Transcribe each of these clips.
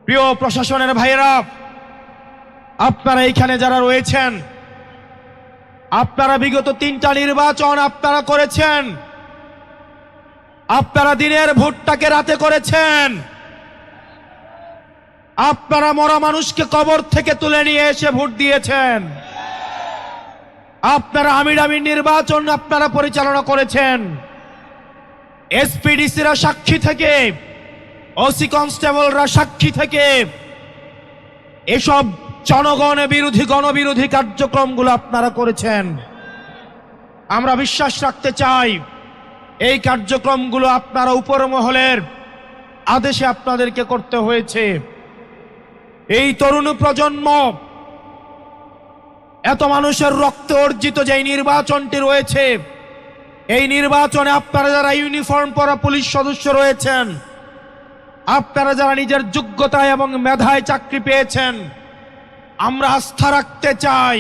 প্রিয় প্রশাসনের ভাইয়েরা, আপনারা এখানে যারা রয়েছেন, আপনারা বিগত 3টা নির্বাচন আপনারা করেছেন। আপনারা দিনের ভোটটাকে রাতে করেছেন। আপনারা মরা মানুষকে কবর থেকে তুলে নিয়ে এসে ভোট দিয়েছেন। আপনারা আমির নির্বাচন আপনারা পরিচালনা করেছেন। এসপিডিসিরা সাক্ষী থেকে, ওসি কনস্টেবলরা সাক্ষী থেকে এসব জনগণ বিরোধী গণবিরোধী কার্যক্রমগুলো আপনারা করেছেন। আমরা বিশ্বাস রাখতে চাই এই কার্যক্রমগুলো আপনারা উপর মহলের আদেশে আপনাদেরকে করতে হয়েছে। এই তরুণ প্রজন্ম, এত মানুষের রক্তে অর্জিত যে নির্বাচনটি রয়েছে, এই নির্বাচনে আপনারা যারা ইউনিফর্ম পরা পুলিশ সদস্য রয়েছেন, আপনারা যারা নিজের যোগ্যতায় এবং মেধায় চাকরি পেয়েছেন, আমরা আস্থা রাখতে চাই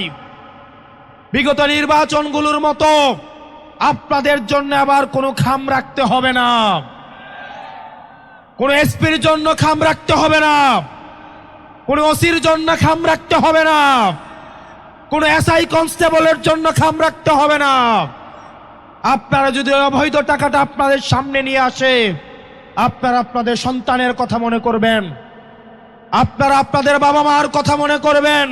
বিগত নির্বাচনগুলোর মতো আপনাদের জন্য আবার কোনো খাম রাখতে হবে না, কোনো এসপির জন্য খাম রাখতে হবে না, কোনো ওসির জন্য খাম রাখতে হবে না, কোনো এসআই কনস্টেবলের জন্য খাম রাখতে হবে না। আপনারা যদি অবৈধ টাকাটা আপনাদের সামনে নিয়ে আসে, আপনারা আপনাদের সন্তানের কথা মনে করবেন, আপনারা আপনাদের বাবা মার কথা মনে করবেন,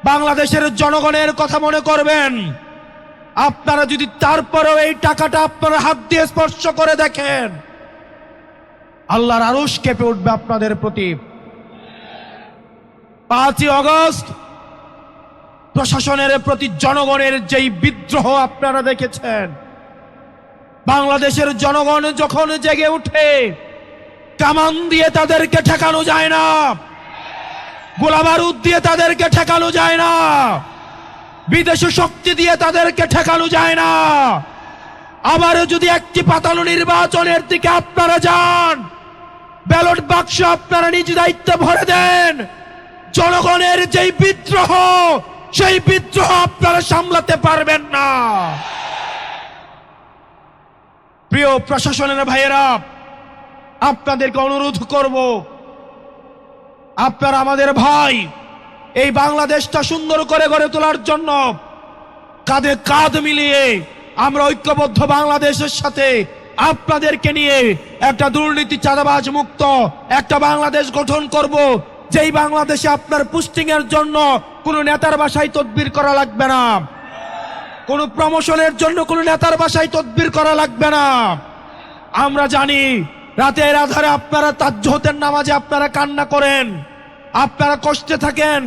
বাংলাদেশের জনগণের কথা মনে করবেন। আপনারা যদি তারপরেও এই টাকাটা আপনারা হাত দিয়ে স্পর্শ করে দেখেন, আল্লাহর আরশ কেঁপে উঠবে আপনাদের প্রতি। 5ই আগস্ট প্রশাসনের প্রতি জনগণের যেই বিদ্রোহ আপনারা দেখেছেন, বাংলাদেশের জনগণ যখন জেগে উঠে, কামান দিয়ে তাদেরকে ঠেকানো যায় না, গোলাবারুদ দিয়ে তাদেরকে ঠেকানো যায় না, বিদেশি শক্তি দিয়ে তাদেরকে ঠেকানো যায় না। আবারও যদি একটি পাতানো নির্বাচনের দিকে আপনারা যান, ব্যালট বাক্স আপনারা নিজ দায়িত্বে ভরে দেন, জনগণের যেই বিদ্রোহ, সেই বিদ্রোহ আপনারা সামলাতে পারবেন না। প্রিয় প্রশাসনের ভাইয়েরা, আপনাদেরকে অনুরোধ করব, আপনারা আমাদের ভাই, এই বাংলাদেশটা সুন্দর করে গড়ে তোলার জন্য কাঁধে কাঁধ মিলিয়ে আমরা ঐক্যবদ্ধ বাংলাদেশের সাথে আপনাদেরকে নিয়ে একটা দুর্নীতি চাঁদাবাজ মুক্ত একটা বাংলাদেশ গঠন করব, যেই বাংলাদেশে আপনার পোস্টিং এর জন্য কোনো নেতার বাসায় তদবির করা লাগবে না, কোনো প্রমোশনের জন্য কোনো নেতার বাসায় তদবির করা লাগবে না। আমরা জানি রাতের আধারে আপনারা তাজ্জুদের নামাজে আপনারা কান্না করেন, আপনারা কষ্টে থাকেন,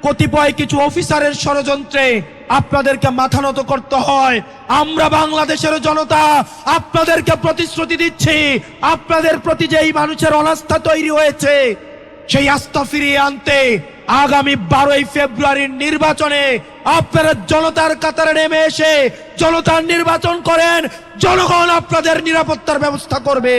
কতিপয় কিছু অফিসারের ষড়যন্ত্রে আপনাদেরকে মাথা নত করতে হয়। আমরা বাংলাদেশের জনতা আপনাদেরকে প্রতিশ্রুতি দিচ্ছি, আপনাদের প্রতি যেই মানুষের অনাস্থা তৈরি হয়েছে, সেই আস্থা ফিরিয়ে আনতে আগামী 12ই ফেব্রুয়ারির নির্বাচনে আপনারা জনতার কাতারে নেমে এসে জনতার নির্বাচন করেন, জনগণ আপনাদের নিরাপত্তার ব্যবস্থা করবে।